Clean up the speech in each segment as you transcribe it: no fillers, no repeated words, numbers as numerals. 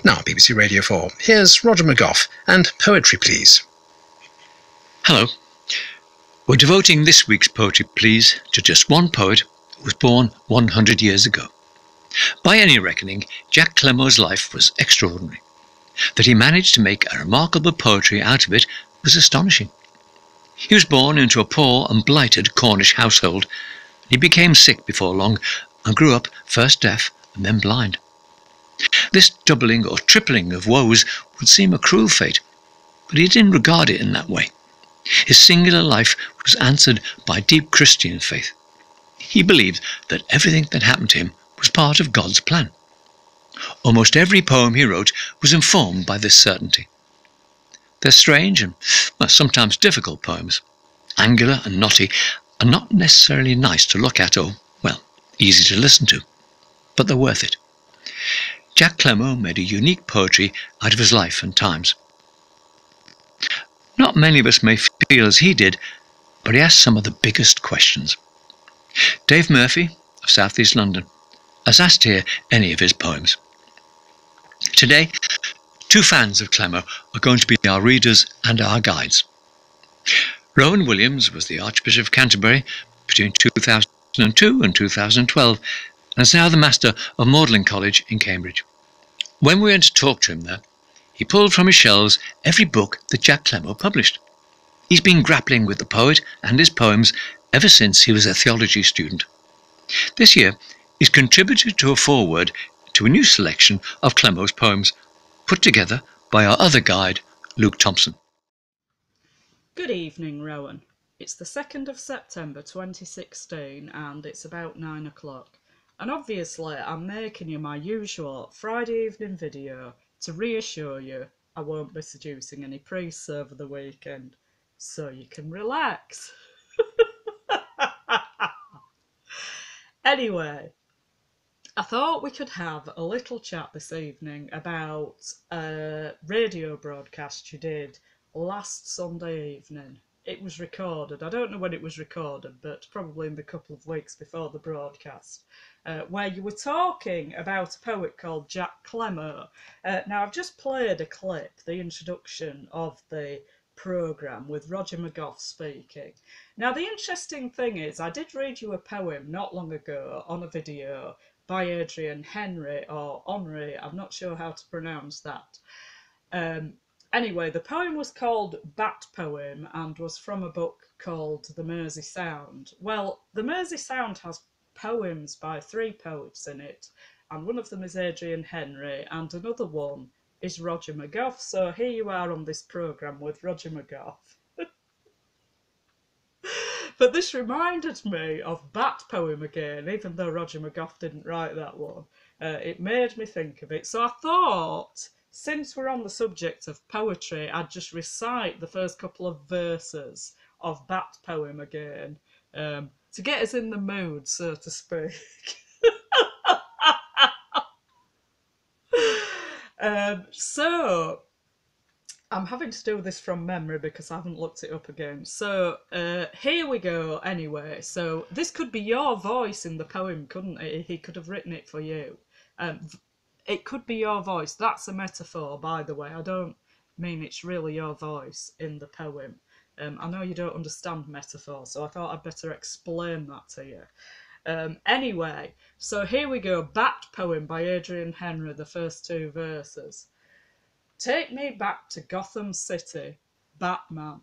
Now, BBC Radio 4, here's Roger McGough and Poetry Please. Hello. We're devoting this week's Poetry Please to just one poet who was born 100 years ago. By any reckoning, Jack CLEMO's life was extraordinary. That he managed to make a remarkable poetry out of it was astonishing. He was born into a poor and blighted Cornish household. He became sick before long and grew up first deaf and then blind. This doubling or tripling of woes would seem a cruel fate, but he didn't regard it in that way. His singular life was answered by deep Christian faith. He believed that everything that happened to him was part of God's plan. Almost every poem he wrote was informed by this certainty. They're strange and sometimes difficult poems, angular and knotty, and not necessarily nice to look at or, easy to listen to, but they're worth it. Jack CLEMO made a unique poetry out of his life and times. Not many of us may feel as he did, but he asked some of the biggest questions. Dave Murphy of South East London has asked to hear any of his poems. Today, two fans of CLEMO are going to be our readers and our guides. Rowan Williams was the Archbishop of Canterbury between 2002 and 2012 and is now the Master of Magdalen College in Cambridge. When we went to talk to him there, he pulled from his shelves every book that Jack CLEMO published. He's been grappling with the poet and his poems ever since he was a theology student. This year, he's contributed to a foreword to a new selection of CLEMO's poems, put together by our other guide, Luke Thompson. Good evening, Rowan. It's the 2nd of September 2016 and it's about 9 o'clock. And obviously I'm making you my usual Friday evening video to reassure you I won't be seducing any priests over the weekend, so you can relax. Anyway, I thought we could have a little chat this evening about a radio broadcast you did last Sunday evening. It was recorded. I don't know when it was recorded, but probably in the couple of weeks before the broadcast, where you were talking about a poet called Jack CLEMO. Now, I've just played a clip, the introduction of the programme with Roger McGough speaking. Now, the interesting thing is, I did read you a poem not long ago on a video by Adrian Henry, or Henry, I'm not sure how to pronounce that. Anyway, the poem was called Bat Poem and was from a book called The Mersey Sound. Well, The Mersey Sound has poems by 3 poets in it, and one of them is Adrian Henry, and another one is Roger McGough. So here you are on this programme with Roger McGough. But this reminded me of Bat Poem again, even though Roger McGough didn't write that one. It made me think of it. So I thought, since we're on the subject of poetry, I'd just recite the first couple of verses of Bat Poem again, to get us in the mood, so to speak. So, I'm having to do this from memory because I haven't looked it up again. So, here we go anyway. So, this could be your voice in the poem, couldn't it? He could have written it for you. It could be your voice. That's a metaphor, by the way. I don't mean it's really your voice in the poem. I know you don't understand metaphor, so I thought I'd better explain that to you. Anyway, so here we go. Bat Poem by Adrian Henry, the first 2 verses. Take me back to Gotham City, Batman.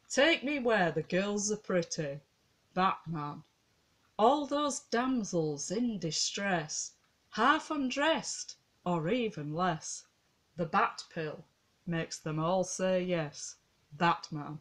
Take me where the girls are pretty, Batman. All those damsels in distress, half undressed, or even less. The bat pill makes them all say yes, Batman.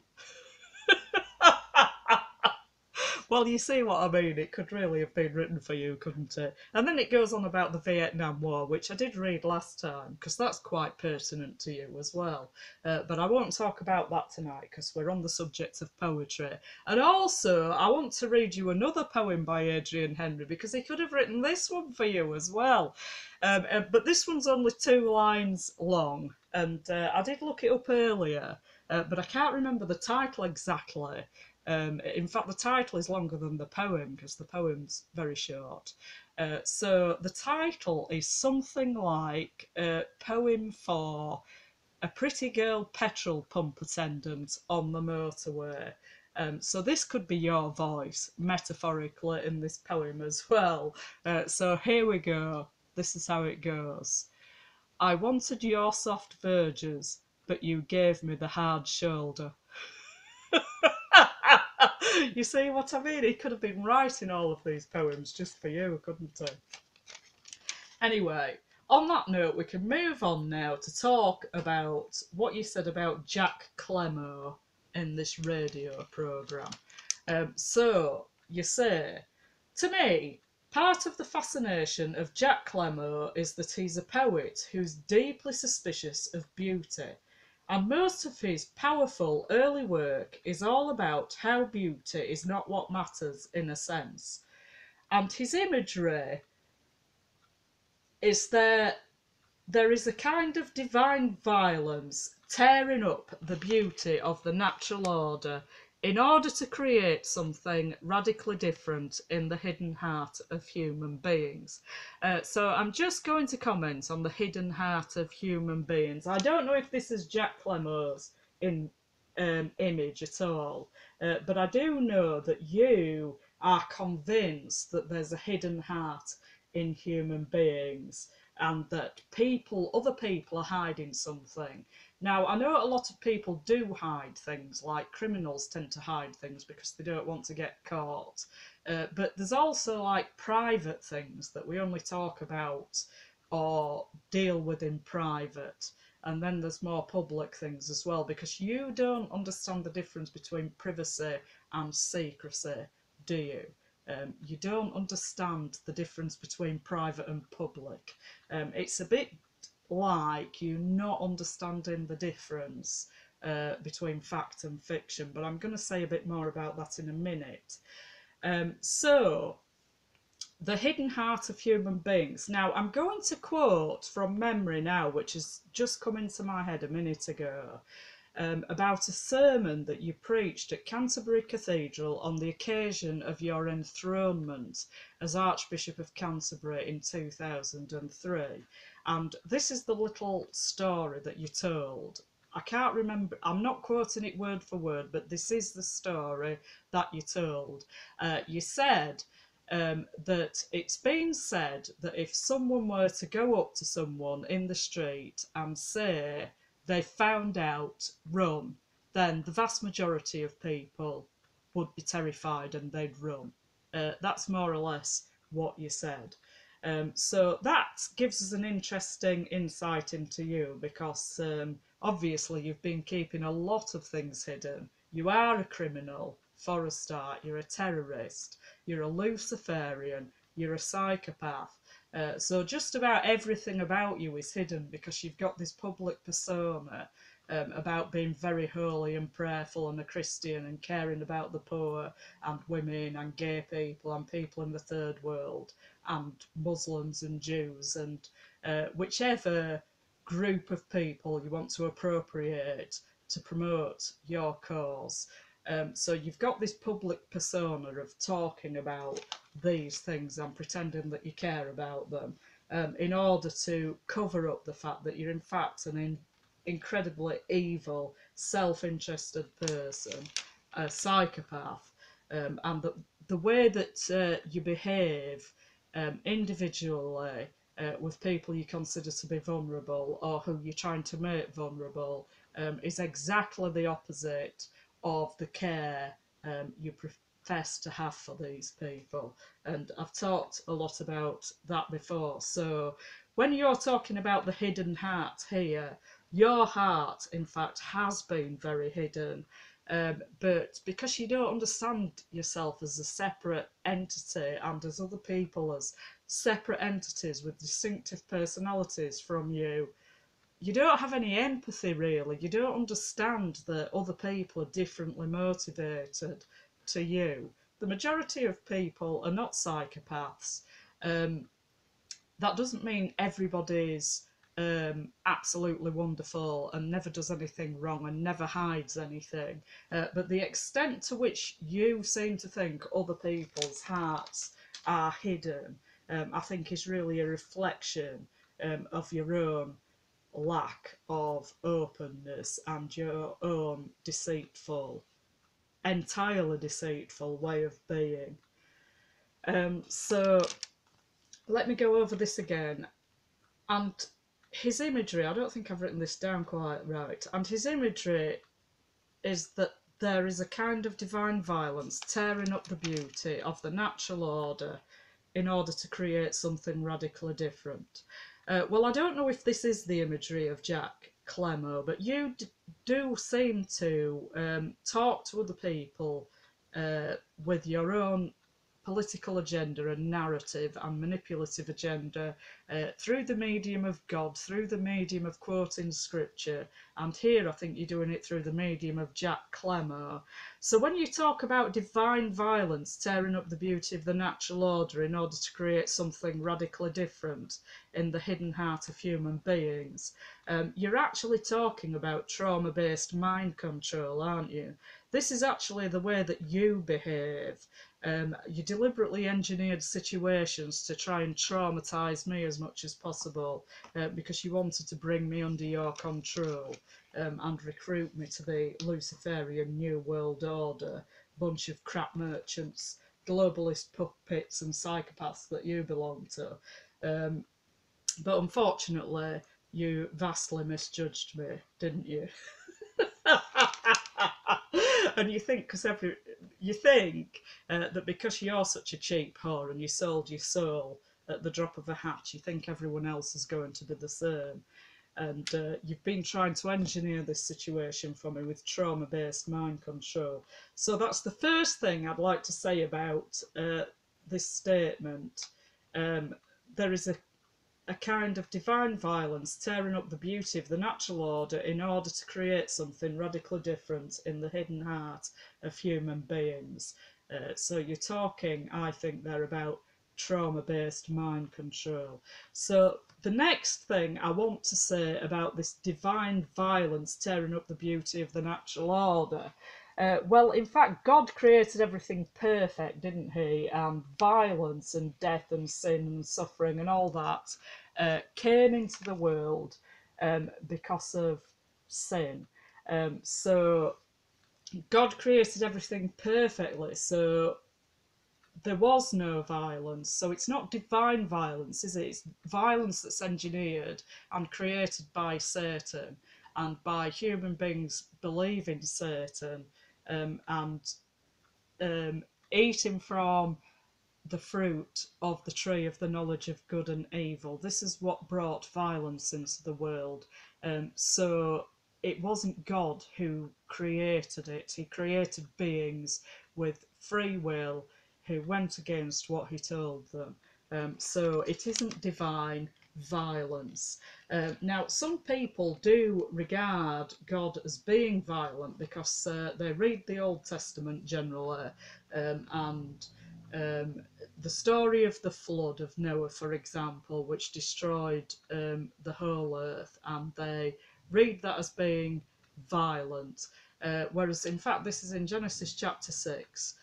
Well, you see what I mean. It could really have been written for you, couldn't it? And then it goes on about the Vietnam War, which I did read last time, because that's quite pertinent to you as well. But I won't talk about that tonight, because we're on the subject of poetry. And also, I want to read you another poem by Adrian Henry, because he could have written this one for you as well. But this one's only 2 lines long, and I did look it up earlier, but I can't remember the title exactly. In fact, the title is longer than the poem because the poem's very short. So the title is something like Poem for a Pretty Girl Petrol Pump Attendant on the Motorway. So this could be your voice, metaphorically, in this poem as well. So here we go. This is how it goes. I wanted your soft verges, but you gave me the hard shoulder. You see what I mean? He could have been writing all of these poems just for you, couldn't he? Anyway, on that note, we can move on now to talk about what you said about Jack CLEMO in this radio programme. So, you say, to me, part of the fascination of Jack CLEMO is that he's a poet who's deeply suspicious of beauty, and most of his powerful early work is all about how beauty is not what matters in a sense. And his imagery is there is a kind of divine violence tearing up the beauty of the natural order in order to create something radically different in the hidden heart of human beings. So I'm just going to comment on the hidden heart of human beings. I don't know if this is Jack CLEMO's image at all, but I do know that you are convinced that there's a hidden heart in human beings and that other people are hiding something. Now, I know a lot of people do hide things, like criminals tend to hide things because they don't want to get caught. But there's also like private things that we only talk about or deal with in private. And then there's more public things as well, because you don't understand the difference between privacy and secrecy, do you? You don't understand the difference between private and public. It's a bit like you not understanding the difference between fact and fiction, but I'm going to say a bit more about that in a minute. So, the hidden heart of human beings. Now, I'm going to quote from memory now, which has just come into my head a minute ago, about a sermon that you preached at Canterbury Cathedral on the occasion of your enthronement as Archbishop of Canterbury in 2003. And this is the little story that you told. I can't remember, I'm not quoting it word for word, but this is the story that you told. You said that it's been said that if someone were to go up to someone in the street and say they found out, run, then the vast majority of people would be terrified and they'd run. That's more or less what you said. So that gives us an interesting insight into you, because obviously you've been keeping a lot of things hidden. You are a criminal, for a start. You're a terrorist. You're a Luciferian. You're a psychopath. So just about everything about you is hidden because you've got this public persona about being very holy and prayerful and a Christian and caring about the poor and women and gay people and people in the third world and Muslims and Jews and whichever group of people you want to appropriate to promote your cause. So you've got this public persona of talking about these things and pretending that you care about them in order to cover up the fact that you're in fact an incredibly evil, self-interested person, a psychopath, and the way that you behave individually with people you consider to be vulnerable or who you're trying to make vulnerable is exactly the opposite of the care you profess to have for these people. And I've talked a lot about that before. So when you're talking about the hidden heart here, your heart, in fact, has been very hidden. But because you don't understand yourself as a separate entity and as other people as separate entities with distinctive personalities from you, you don't have any empathy, really. You don't understand that other people are differently motivated to you. The majority of people are not psychopaths. That doesn't mean everybody's absolutely wonderful and never does anything wrong and never hides anything. But the extent to which you seem to think other people's hearts are hidden, I think is really a reflection of your own lack of openness and your own entirely deceitful way of being. So let me go over this again. And his imagery, I don't think I've written this down quite right, and his imagery is that there is a kind of divine violence tearing up the beauty of the natural order in order to create something radically different. Well, I don't know if this is the imagery of Jack CLEMO, but you do seem to talk to other people with your own political agenda and narrative and manipulative agenda through the medium of God, through the medium of quoting scripture, and here I think you're doing it through the medium of Jack CLEMO. So when you talk about divine violence tearing up the beauty of the natural order in order to create something radically different in the hidden heart of human beings, you're actually talking about trauma-based mind control, aren't you? This is actually the way that you behave. You deliberately engineered situations to try and traumatise me as much as possible because you wanted to bring me under your control and recruit me to the Luciferian New World Order, bunch of crap merchants, globalist puppets and psychopaths that you belong to. But unfortunately, you vastly misjudged me, didn't you? And you think that because you're such a cheap whore and you sold your soul at the drop of a hat, you think everyone else is going to do the same. And you've been trying to engineer this situation for me with trauma-based mind control. So that's the first thing I'd like to say about this statement. There is a kind of divine violence tearing up the beauty of the natural order in order to create something radically different in the hidden heart of human beings. So you're talking, I think, there about trauma-based mind control. So the next thing I want to say about this divine violence tearing up the beauty of the natural order, well, in fact, God created everything perfect, didn't he? And violence and death and sin and suffering and all that came into the world because of sin. So God created everything perfectly, so there was no violence. So it's not divine violence, is it? It's violence that's engineered and created by Satan and by human beings believing Satan and eating from the fruit of the tree of the knowledge of good and evil. This is what brought violence into the world. So it wasn't God who created it. He created beings with free will who went against what he told them. So it isn't divine violence. Now, some people do regard God as being violent because they read the Old Testament generally and the story of the flood of Noah, for example, which destroyed the whole earth, and they read that as being violent, whereas in fact this is in Genesis chapter 6.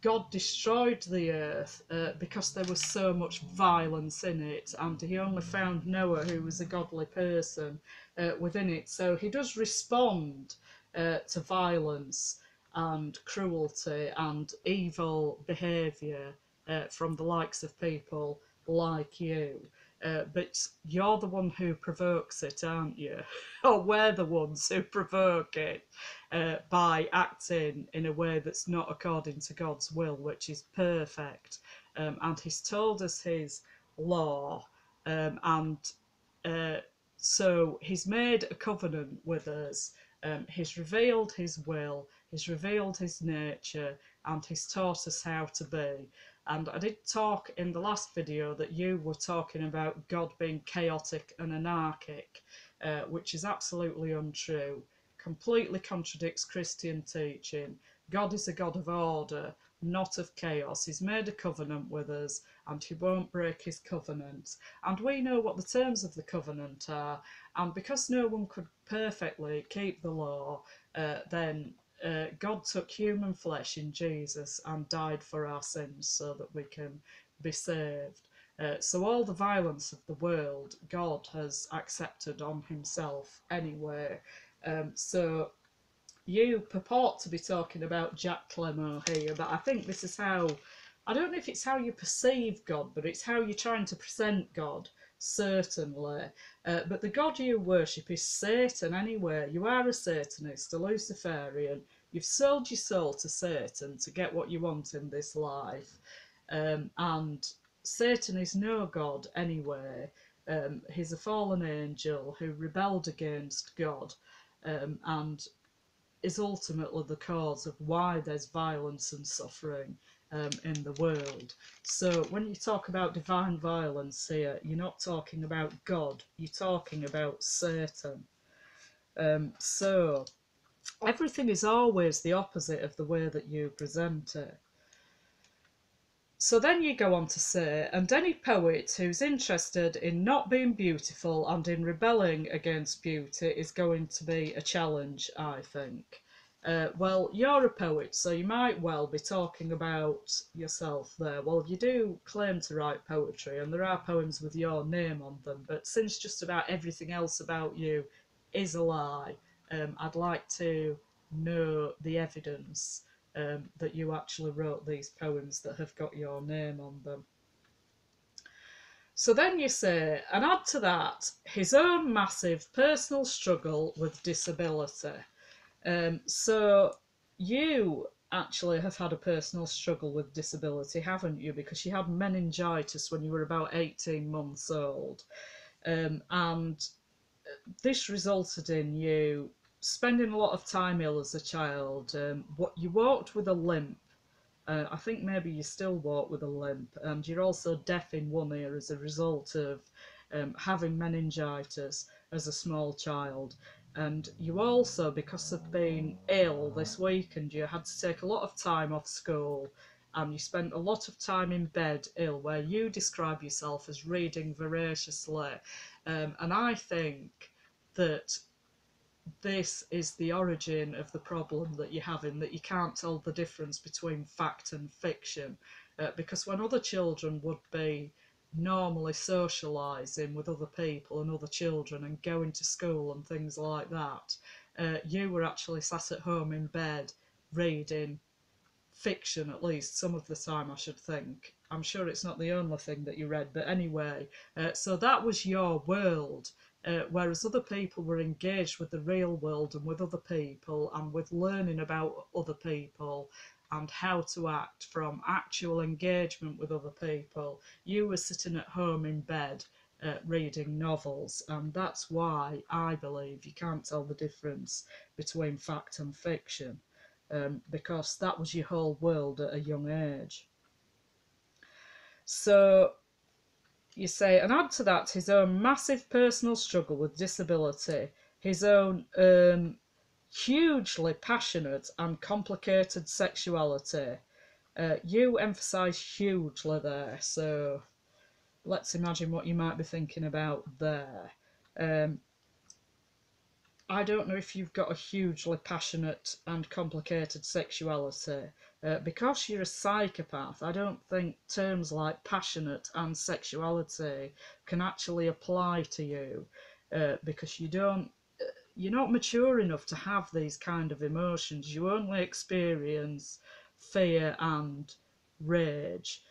God destroyed the earth because there was so much violence in it, and he only found Noah, who was a godly person, within it. So he does respond to violence and cruelty and evil behaviour from the likes of people like you. But you're the one who provokes it, aren't you? Or we're the ones who provoke it by acting in a way that's not according to God's will, which is perfect. And he's told us his law, and so he's made a covenant with us. He's revealed his will, he's revealed his nature, and he's taught us how to be. And I did talk in the last video that you were talking about God being chaotic and anarchic, which is absolutely untrue, completely contradicts Christian teaching. God is a God of order, not of chaos. He's made a covenant with us, and he won't break his covenant. And we know what the terms of the covenant are. And because no one could perfectly keep the law, then God took human flesh in Jesus and died for our sins so that we can be saved. So all the violence of the world, God has accepted on himself anyway. So you purport to be talking about Jack CLEMO here, but I think this is how, I don't know if it's how you perceive God, but it's how you're trying to present God, certainly. But the God you worship is Satan anyway. You are a Satanist, a Luciferian. You've sold your soul to Satan to get what you want in this life. And Satan is no God anyway. He's a fallen angel who rebelled against God, and is ultimately the cause of why there's violence and suffering in the world. So when you talk about divine violence here, you're not talking about God, you're talking about Satan. So everything is always the opposite of the way that you present it. So then you go on to say, and any poet who's interested in not being beautiful and in rebelling against beauty is going to be a challenge, I think. Well, you're a poet, so you might well be talking about yourself there. Well, you do claim to write poetry, and there are poems with your name on them, but since just about everything else about you is a lie, I'd like to know the evidence that you actually wrote these poems that have got your name on them. So then you say, and add to that his own massive personal struggle with disability. So you actually have had a personal struggle with disability, haven't you? Because you had meningitis when you were about 18 months old. And this resulted in you spending a lot of time ill as a child. What you walked with a limp. I think maybe you still walk with a limp, and you're also deaf in one ear as a result of having meningitis as a small child. And you also, because of being ill this weekend, you had to take a lot of time off school, and you spent a lot of time in bed ill, where you describe yourself as reading voraciously. And I think that this is the origin of the problem that you're having, that you can't tell the difference between fact and fiction. Because when other children would be normally socialising with other people and other children and going to school and things like that, you were actually sat at home in bed reading fiction, at least some of the time, I should think. I'm sure it's not the only thing that you read, but anyway, so that was your world, whereas other people were engaged with the real world and with other people and with learning about other people and how to act from actual engagement with other people. You were sitting at home in bed reading novels, and that's why I believe you can't tell the difference between fact and fiction. Because that was your whole world at a young age. So you say, and add to that his own massive personal struggle with disability, his own hugely passionate and complicated sexuality. You emphasise hugely there, so let's imagine what you might be thinking about there. I don't know if you've got a hugely passionate and complicated sexuality. Because you're a psychopath, I don't think terms like passionate and sexuality can actually apply to you, because you're not mature enough to have these kind of emotions. You only experience fear and rage.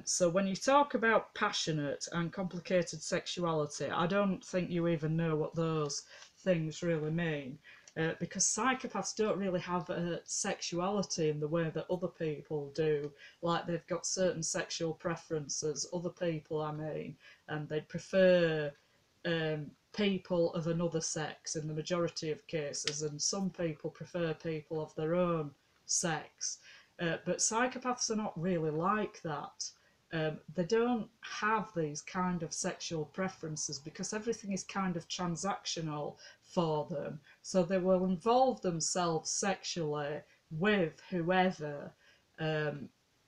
So when you talk about passionate and complicated sexuality, I don't think you even know what those things really mean, because psychopaths don't really have a sexuality in the way that other people do, like they've got certain sexual preferences, other people I mean, and they prefer people of another sex in the majority of cases, and some people prefer people of their own sex. But psychopaths are not really like that. They don't have these kind of sexual preferences because everything is kind of transactional for them. So they will involve themselves sexually with whoever,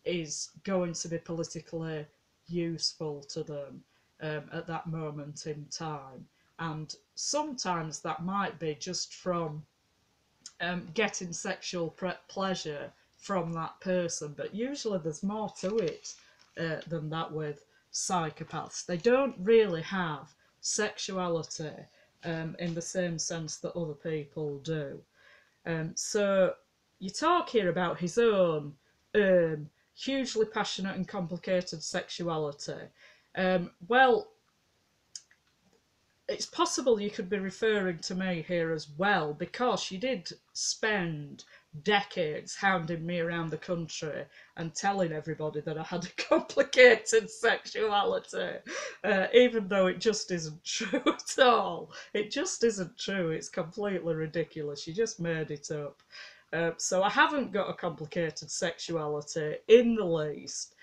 is going to be politically useful to them at that moment in time. And sometimes that might be just from getting sexual pleasure from that person, but usually there's more to it than that with psychopaths. They don't really have sexuality in the same sense that other people do. So you talk here about his own hugely passionate and complicated sexuality. Well, it's possible you could be referring to me here as well, because you did spend decades hounding me around the country and telling everybody that I had a complicated sexuality, even though it just isn't true at all. It just isn't true. It's completely ridiculous. You just made it up. So I haven't got a complicated sexuality in the least.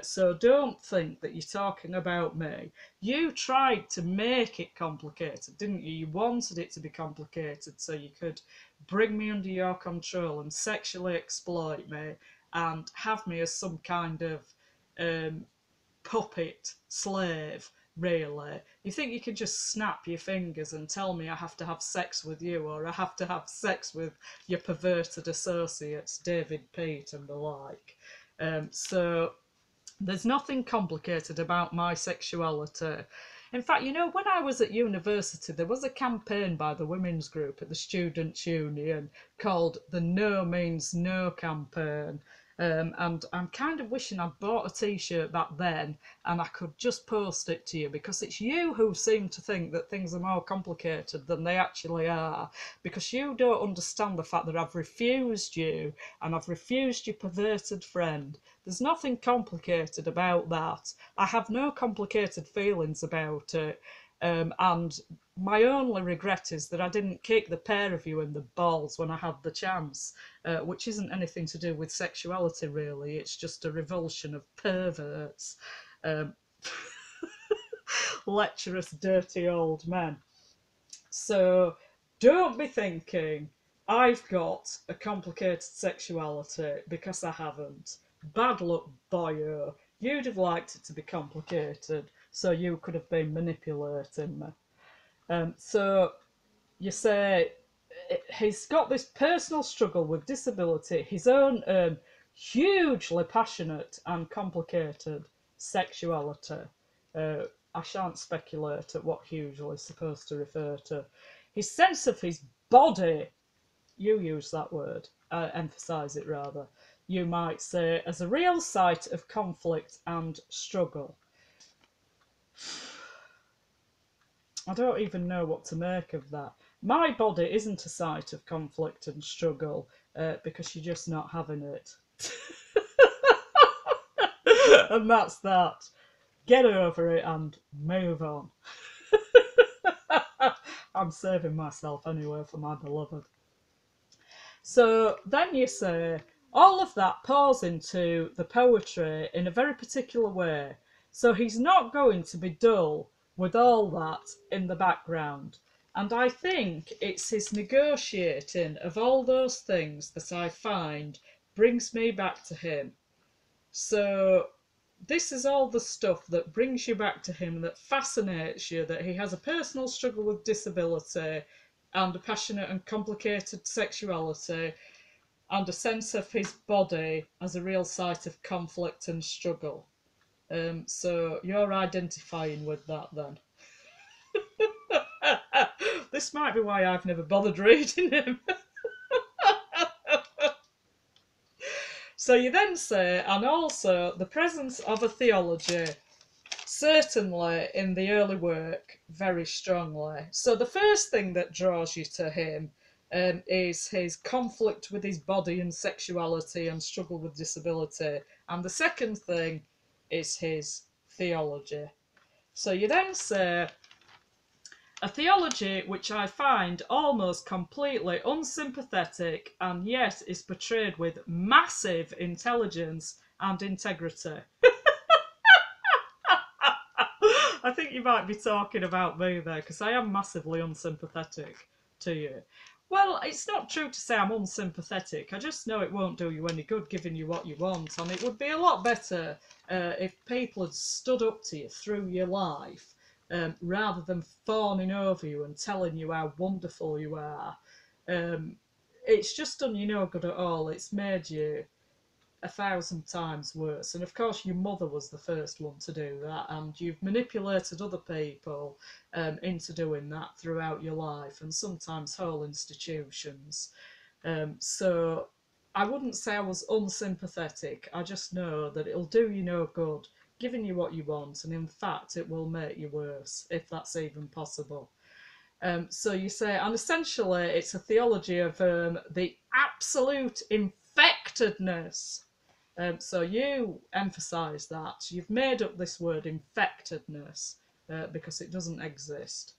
So don't think that you're talking about me. You tried to make it complicated, didn't you? You wanted it to be complicated so you could bring me under your control and sexually exploit me and have me as some kind of puppet slave, really. You think you could just snap your fingers and tell me I have to have sex with you, or I have to have sex with your perverted associates, David Pete and the like. So there's nothing complicated about my sexuality. In fact, you know, when I was at university, there was a campaign by the women's group at the Students' Union called the No Means No campaign. And I'm kind of wishing I'd bought a t-shirt back then and I could just post it to you, because it's you who seem to think that things are more complicated than they actually are, because you don't understand the fact that I've refused you and I've refused your perverted friend. There's nothing complicated about that. I have no complicated feelings about it. And my only regret is that I didn't kick the pair of you in the balls when I had the chance, which isn't anything to do with sexuality, really. It's just a revulsion of perverts. Lecherous, dirty old men. So don't be thinking I've got a complicated sexuality, because I haven't. Bad luck, boyo. You'd have liked it to be complicated, so you could have been manipulating me. So you say he's got this personal struggle with disability, his own hugely passionate and complicated sexuality. I shan't speculate at what hugely is supposed to refer to. His sense of his body, you use that word, emphasise it rather. You might say, as a real site of conflict and struggle. I don't even know what to make of that. My body isn't a site of conflict and struggle, because you're just not having it. And that's that. Get over it and move on. I'm saving myself anyway for my beloved. So then you say, all of that pours into the poetry in a very particular way. So he's not going to be dull with all that in the background. And I think it's his negotiating of all those things that I find brings me back to him. So this is all the stuff that brings you back to him, that fascinates you, that he has a personal struggle with disability and a passionate and complicated sexuality and a sense of his body as a real site of conflict and struggle. So you're identifying with that then. This might be why I've never bothered reading him. So you then say, and also the presence of a theology, certainly in the early work, very strongly. So the first thing that draws you to him is his conflict with his body and sexuality and struggle with disability. And the second thing is his theology. So you then say, a theology which I find almost completely unsympathetic and yet is portrayed with massive intelligence and integrity. I think you might be talking about me there, because I am massively unsympathetic to you. Well, it's not true to say I'm unsympathetic. I just know it won't do you any good giving you what you want, and it would be a lot better if people had stood up to you through your life rather than fawning over you and telling you how wonderful you are. Um, it's just done you no good at all. It's made you 1,000 times worse. And of course, your mother was the first one to do that, and you've manipulated other people into doing that throughout your life, and sometimes whole institutions. So I wouldn't say I was unsympathetic. I just know that it'll do you no good giving you what you want, and in fact, it will make you worse, if that's even possible. So you say, and essentially, it's a theology of the absolute infectedness. So you emphasise that. You've made up this word infectedness because it doesn't exist.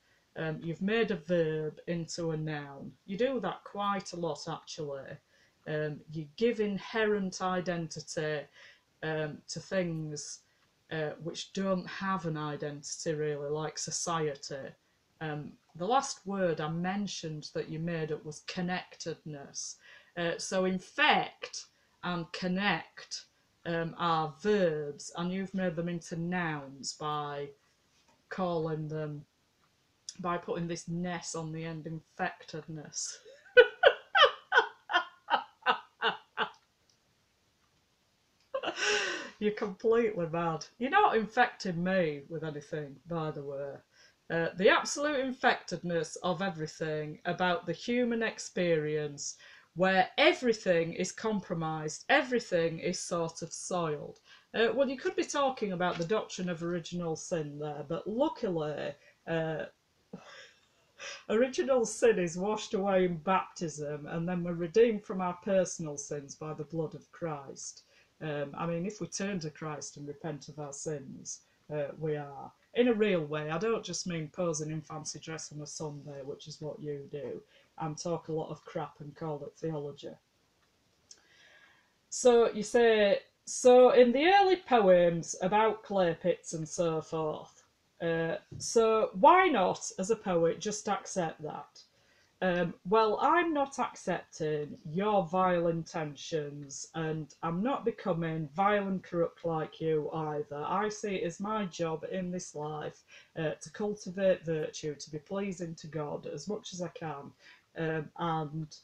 You've made a verb into a noun. You do that quite a lot, actually. You give inherent identity to things which don't have an identity, really, like society. The last word I mentioned that you made up was connectedness. So infect and connect are verbs, and you've made them into nouns by calling them, by putting this ness on the end, infectedness. You're completely mad. You're not infecting me with anything, by the way. The absolute infectedness of everything about the human experience, where everything is compromised, everything is sort of soiled. Well, you could be talking about the doctrine of original sin there, but luckily, original sin is washed away in baptism, and then we're redeemed from our personal sins by the blood of Christ. I mean, if we turn to Christ and repent of our sins, we are. In a real way, I don't just mean posing in fancy dress on a Sunday, which is what you do, and talk a lot of crap and call it theology. So you say, so in the early poems about clay pits and so forth, so why not, as a poet, just accept that? Well, I'm not accepting your vile intentions, and I'm not becoming vile and corrupt like you either. I see it as my job in this life to cultivate virtue, to be pleasing to God as much as I can, and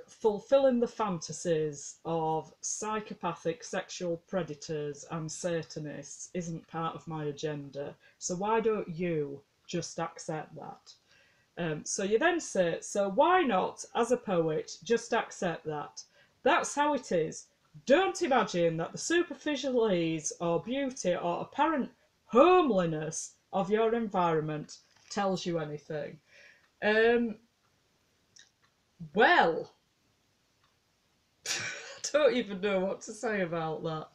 fulfilling the fantasies of psychopathic sexual predators and Satanists isn't part of my agenda. So why don't you just accept that? So you then say, so why not, as a poet, just accept that? That's how it is. Don't imagine that the superficial ease or beauty or apparent homeliness of your environment tells you anything. Well, I don't even know what to say about that.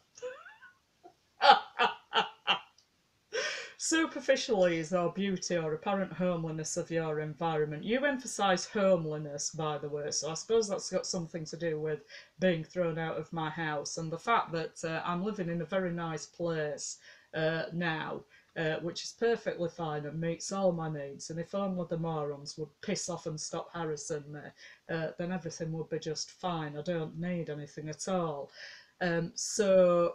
Superficial ease or beauty or apparent homeliness of your environment. You emphasise homeliness, by the way, so I suppose that's got something to do with being thrown out of my house and the fact that I'm living in a very nice place now, which is perfectly fine and meets all my needs. And if only the morons would piss off and stop harassing me, then everything would be just fine. I don't need anything at all. So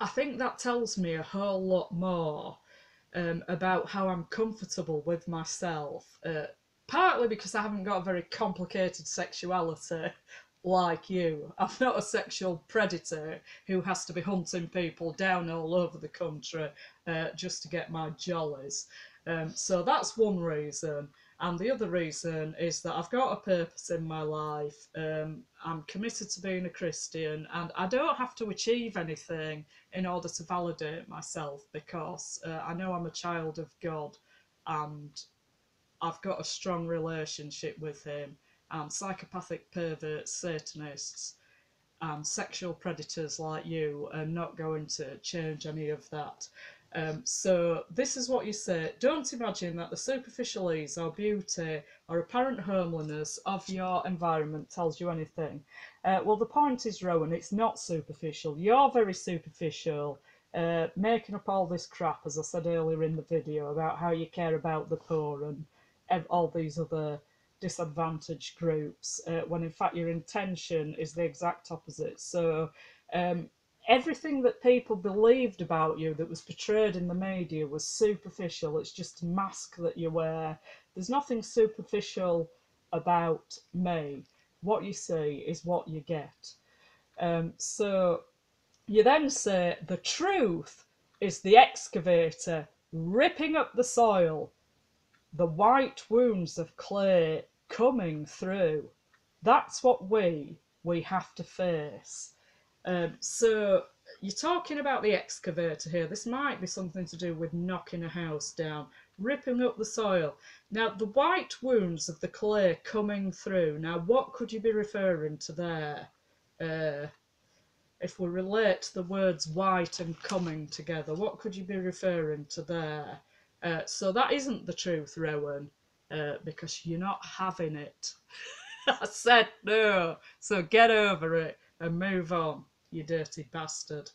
I think that tells me a whole lot more about how I'm comfortable with myself. Partly because I haven't got a very complicated sexuality like you. I'm not a sexual predator who has to be hunting people down all over the country just to get my jollies. So that's one reason. And the other reason is that I've got a purpose in my life. I'm committed to being a Christian, and I don't have to achieve anything in order to validate myself, because I know I'm a child of God and I've got a strong relationship with Him. And psychopathic perverts, Satanists, and sexual predators like you are not going to change any of that. So this is what you say. Don't imagine that the superficial ease or beauty or apparent homeliness of your environment tells you anything. Well, the point is, Rowan, it's not superficial. You're very superficial. making up all this crap, as I said earlier in the video, about how you care about the poor and all these other disadvantaged groups, when in fact your intention is the exact opposite. So everything that people believed about you that was portrayed in the media was superficial. It's just a mask that you wear. There's nothing superficial about me. What you see is what you get. So you then say the truth is the excavator ripping up the soil, the white wounds of clay coming through. That's what we have to face. So you're talking about the excavator here. This might be something to do with knocking a house down, ripping up the soil. Now, the white wounds of the clay coming through. Now, what could you be referring to there? If we relate the words white and coming together, what could you be referring to there? So that isn't the truth, Rowan, because you're not having it. I said no, so get over it and move on, you dirty bastard.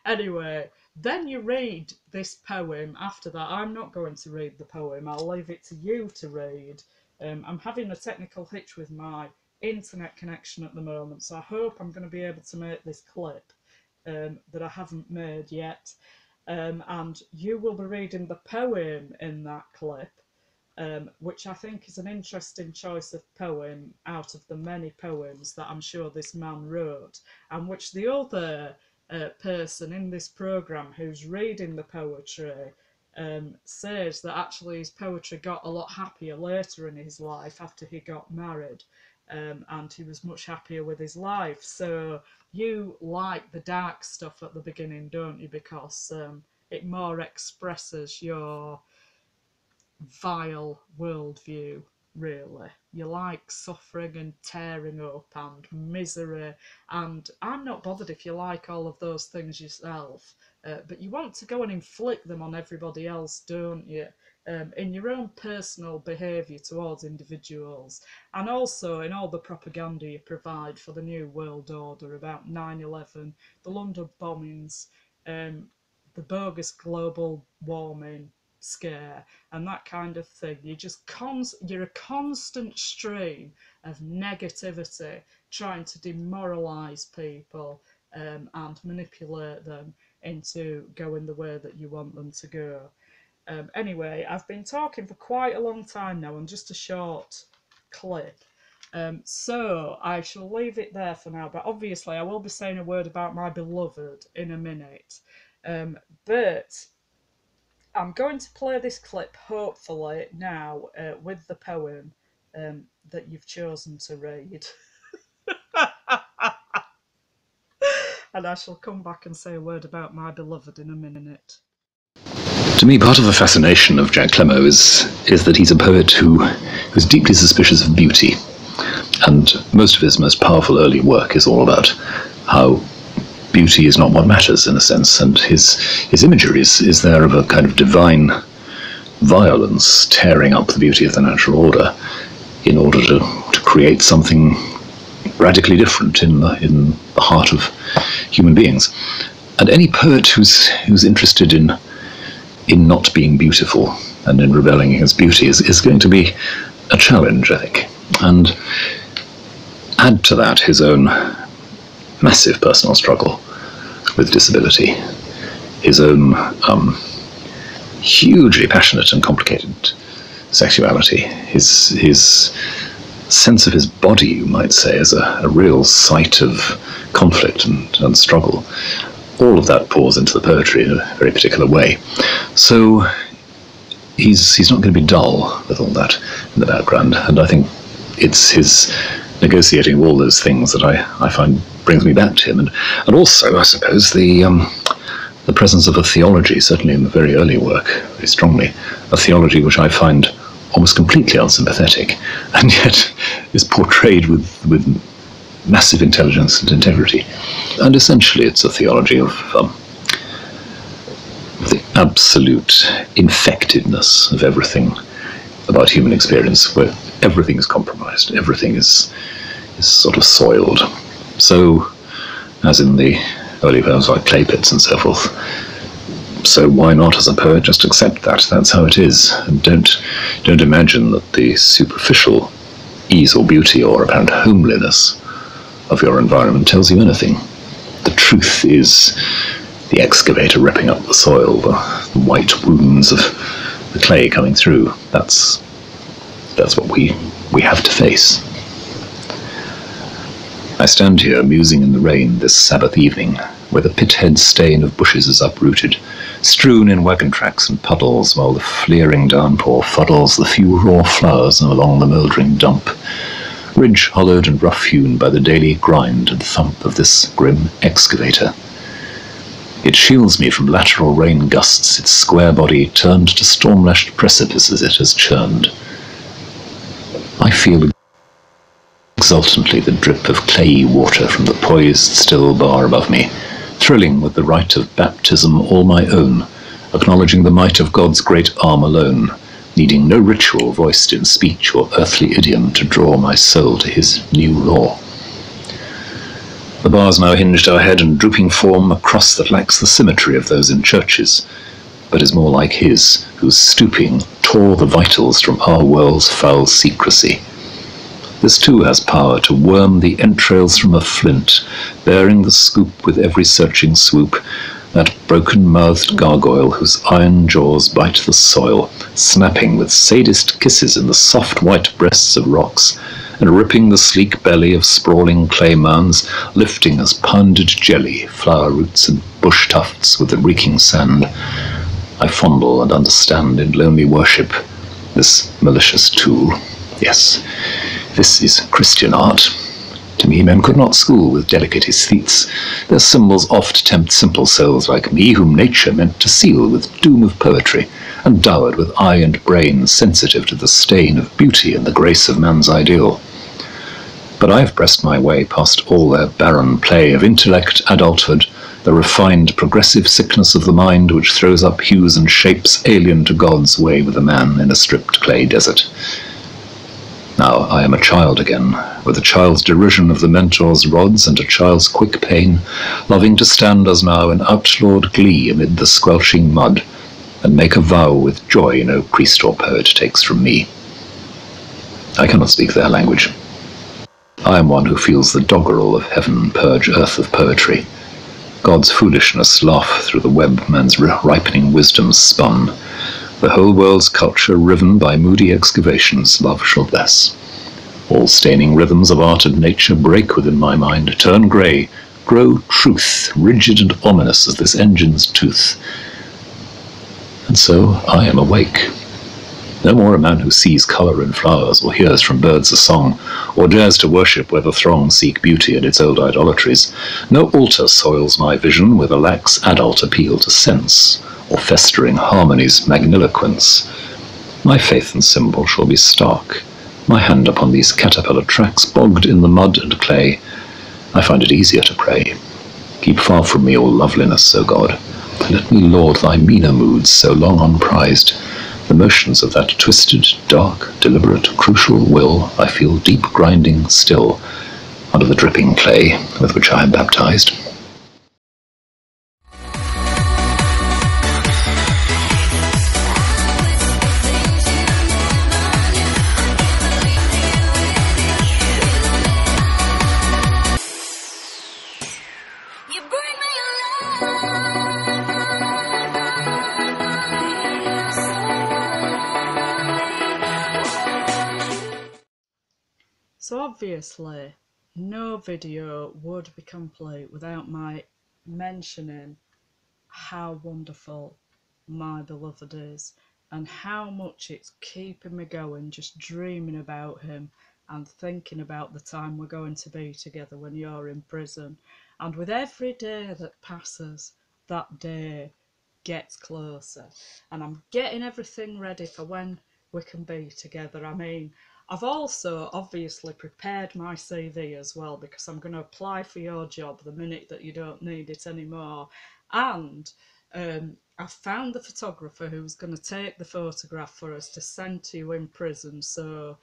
Anyway, then you read this poem after that. I'm not going to read the poem, I'll leave it to you to read. I'm having a technical hitch with my internet connection at the moment, so I hope I'm going to be able to make this clip that I haven't made yet. And you will be reading the poem in that clip, which I think is an interesting choice of poem out of the many poems that I'm sure this man wrote, and which the other person in this programme who's reading the poetry says that actually his poetry got a lot happier later in his life after he got married, and he was much happier with his life. So you like the dark stuff at the beginning, don't you? Because it more expresses your vile worldview, really. You like suffering and tearing up and misery, and I'm not bothered if you like all of those things yourself, but you want to go and inflict them on everybody else, don't you? In your own personal behaviour towards individuals, and also in all the propaganda you provide for the New World Order about 9/11, the London bombings, the bogus global warming scare, and that kind of thing. You're a constant stream of negativity, trying to demoralise people and manipulate them into going the way that you want them to go. Anyway, I've been talking for quite a long time now on just a short clip, so I shall leave it there for now, but obviously I will be saying a word about my beloved in a minute, but I'm going to play this clip hopefully now with the poem that you've chosen to read. And I shall come back and say a word about my beloved in a minute. To me, part of the fascination of Jack CLEMO is that he's a poet who's deeply suspicious of beauty, and most of his most powerful early work is all about how beauty is not what matters, in a sense, and his imagery is there of a kind of divine violence tearing up the beauty of the natural order in order to create something radically different in the heart of human beings. And any poet who's interested in not being beautiful and in rebelling against beauty is going to be a challenge, I think. And add to that his own massive personal struggle with disability, his own hugely passionate and complicated sexuality, his sense of his body, you might say, as a real site of conflict and struggle. All of that pours into the poetry in a very particular way. So he's not going to be dull with all that in the background, and I think it's his negotiating all those things that I find brings me back to him, and also, I suppose, the presence of a theology, certainly in the very early work, very strongly, a theology which I find almost completely unsympathetic, and yet is portrayed with massive intelligence and integrity. And essentially it's a theology of the absolute infectedness of everything about human experience, where everything is compromised, everything is sort of soiled. So, as in the early poems like clay pits and so forth. So why not, as a poet, just accept that? That's how it is. And don't imagine that the superficial ease or beauty or apparent homeliness of your environment tells you anything. The truth is the excavator ripping up the soil, the white wounds of the clay coming through. That's what we have to face. I stand here musing in the rain this Sabbath evening, where the pithead stain of bushes is uprooted, strewn in wagon tracks and puddles, while the fleering downpour fuddles the few raw flowers along the mouldering dump, ridge hollowed and rough-hewn by the daily grind and thump of this grim excavator. It shields me from lateral rain gusts, its square body turned to storm-lashed precipices it has churned. I feel exultantly the drip of clayey water from the poised still bar above me, thrilling with the rite of baptism all my own, acknowledging the might of God's great arm alone, needing no ritual voiced in speech or earthly idiom to draw my soul to his new law. The bars now hinged our head and drooping form a cross that lacks the symmetry of those in churches, but is more like his, whose stooping tore the vitals from our world's foul secrecy. This too has power to worm the entrails from a flint, bearing the scoop with every searching swoop, that broken-mouthed gargoyle whose iron jaws bite the soil, snapping with sadist kisses in the soft white breasts of rocks, and ripping the sleek belly of sprawling clay mounds, lifting as pounded jelly flower roots and bush tufts with the reeking sand. I fondle and understand in lonely worship this malicious tool. Yes, this is Christian art. To me, men could not school with delicate aesthetes. Their symbols oft tempt simple souls like me, whom nature meant to seal with doom of poetry, and dowered with eye and brain sensitive to the stain of beauty and the grace of man's ideal. But I have pressed my way past all their barren play of intellect, adulthood, the refined progressive sickness of the mind which throws up hues and shapes alien to God's way with a man in a stripped clay desert. Now I am a child again, with a child's derision of the mentor's rods and a child's quick pain, loving to stand as now in outlawed glee amid the squelching mud, and make a vow with joy no priest or poet takes from me. I cannot speak their language. I am one who feels the doggerel of heaven purge earth of poetry. God's foolishness laugh through the web man's ripening wisdom spun. The whole world's culture riven by moody excavations love shall bless. All staining rhythms of art and nature break within my mind, turn grey, grow truth, rigid and ominous as this engine's tooth. And so I am awake. No more a man who sees colour in flowers, or hears from birds a song, or dares to worship where the throng seek beauty in its old idolatries. No altar soils my vision with a lax adult appeal to sense, or festering harmony's magniloquence. My faith and symbol shall be stark, my hand upon these caterpillar tracks bogged in the mud and clay. I find it easier to pray. Keep far from me all loveliness, O God, and let me laud thy meaner moods so long unprized. The motions of that twisted, dark, deliberate, crucial will I feel deep grinding still under the dripping clay with which I am baptized. So obviously, no video would be complete without my mentioning how wonderful my beloved is and how much it's keeping me going, just dreaming about him and thinking about the time we're going to be together when you're in prison. And with every day that passes, that day gets closer. And I'm getting everything ready for when we can be together. I mean, I've also obviously prepared my CV as well, because I'm going to apply for your job the minute that you don't need it anymore. And I've found the photographer who's going to take the photograph for us to send to you in prison. So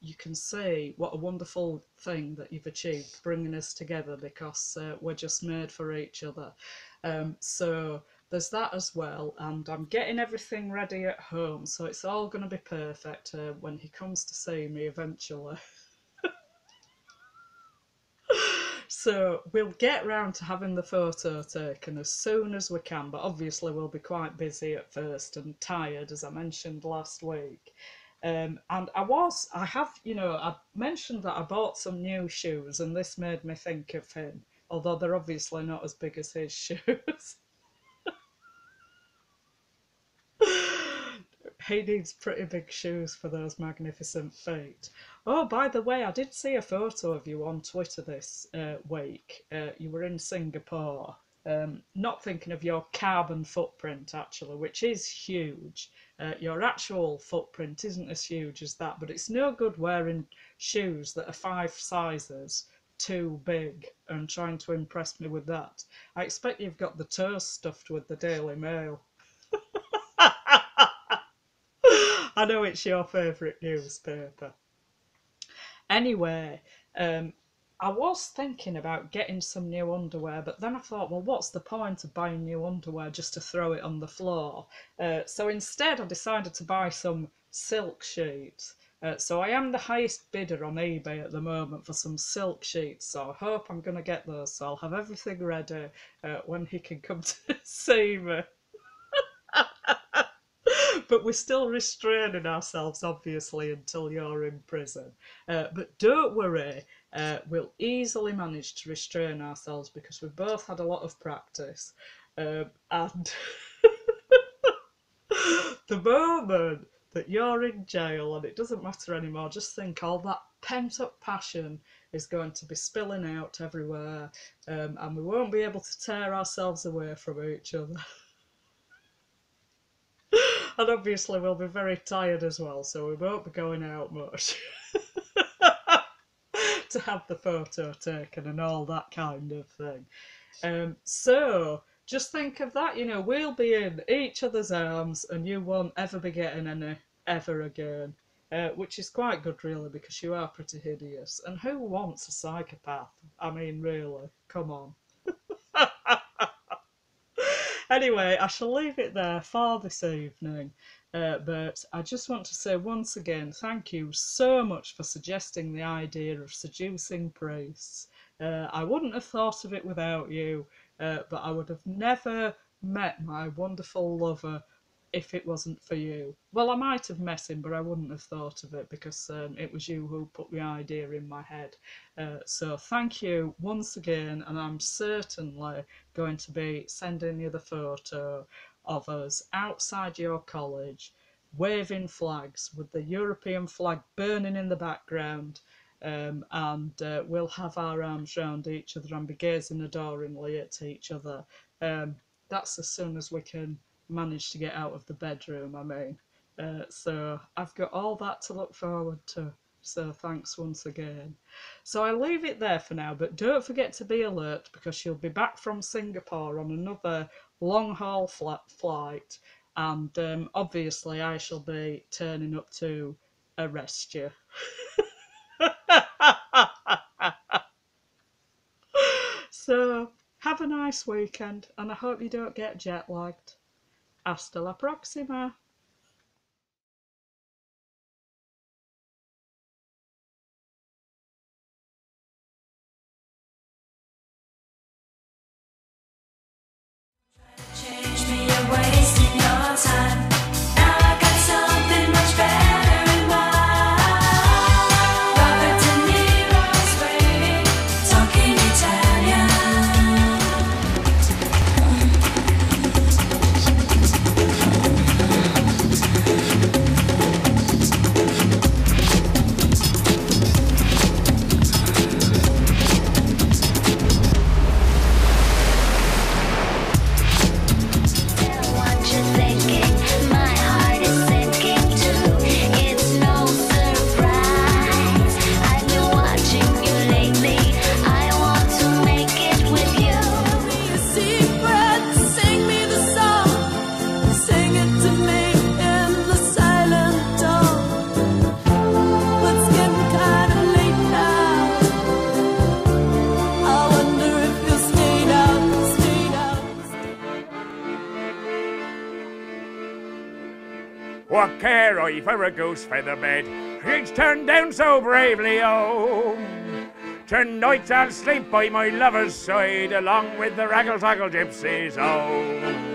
you can see what a wonderful thing that you've achieved, bringing us together, because we're just made for each other. So there's that as well, and I'm getting everything ready at home, so it's all going to be perfect when he comes to see me eventually. So we'll get round to having the photo taken as soon as we can, but obviously we'll be quite busy at first and tired, as I mentioned last week. And I mentioned that I bought some new shoes, and this made me think of him, although they're obviously not as big as his shoes. He needs pretty big shoes for those magnificent feet. Oh, by the way, I did see a photo of you on Twitter this week. You were in Singapore. Not thinking of your carbon footprint, actually, which is huge. Your actual footprint isn't as huge as that, but it's no good wearing shoes that are 5 sizes too big and trying to impress me with that. I expect you've got the toes stuffed with the Daily Mail. I know it's your favourite newspaper. Anyway, I was thinking about getting some new underwear, but then I thought, well, what's the point of buying new underwear just to throw it on the floor? So instead I decided to buy some silk sheets. So I am the highest bidder on eBay at the moment for some silk sheets, so I hope I'm going to get those, so I'll have everything ready when he can come to see me. But we're still restraining ourselves, obviously, until you're in prison. But don't worry, we'll easily manage to restrain ourselves because we've both had a lot of practice. And the moment that you're in jail and it doesn't matter anymore, just think all that pent-up passion is going to be spilling out everywhere, and we won't be able to tear ourselves away from each other. And obviously we'll be very tired as well, so we won't be going out much to have the photo taken and all that kind of thing. So just think of that, you know, we'll be in each other's arms and you won't ever be getting any ever again, which is quite good really, because you are pretty hideous. And who wants a psychopath? I mean, really, come on. Anyway, I shall leave it there for this evening, but I just want to say once again, thank you so much for suggesting the idea of seducing priests. I wouldn't have thought of it without you, but I would have never met my wonderful lover if it wasn't for you. Well, I might have met him, but I wouldn't have thought of it because it was you who put the idea in my head. So thank you once again, and I'm certainly going to be sending you the photo of us outside your college, waving flags with the European flag burning in the background, and we'll have our arms round each other and be gazing adoringly at each other. That's as soon as we can manage to get out of the bedroom, I mean. So I've got all that to look forward to. So thanks once again. So I'll leave it there for now, but don't forget to be alert because you'll be back from Singapore on another long-haul flight, and obviously I shall be turning up to arrest you. So have a nice weekend, and I hope you don't get jet-lagged. Hasta la próxima. Change me, you're wasting your time. Now I got something much better in mind. Robert De Niro's waiting, talking Italian. What care I for a goose feather bed? She's turned down so bravely, oh. Tonight I'll sleep by my lover's side, along with the raggle-taggle gypsies, oh.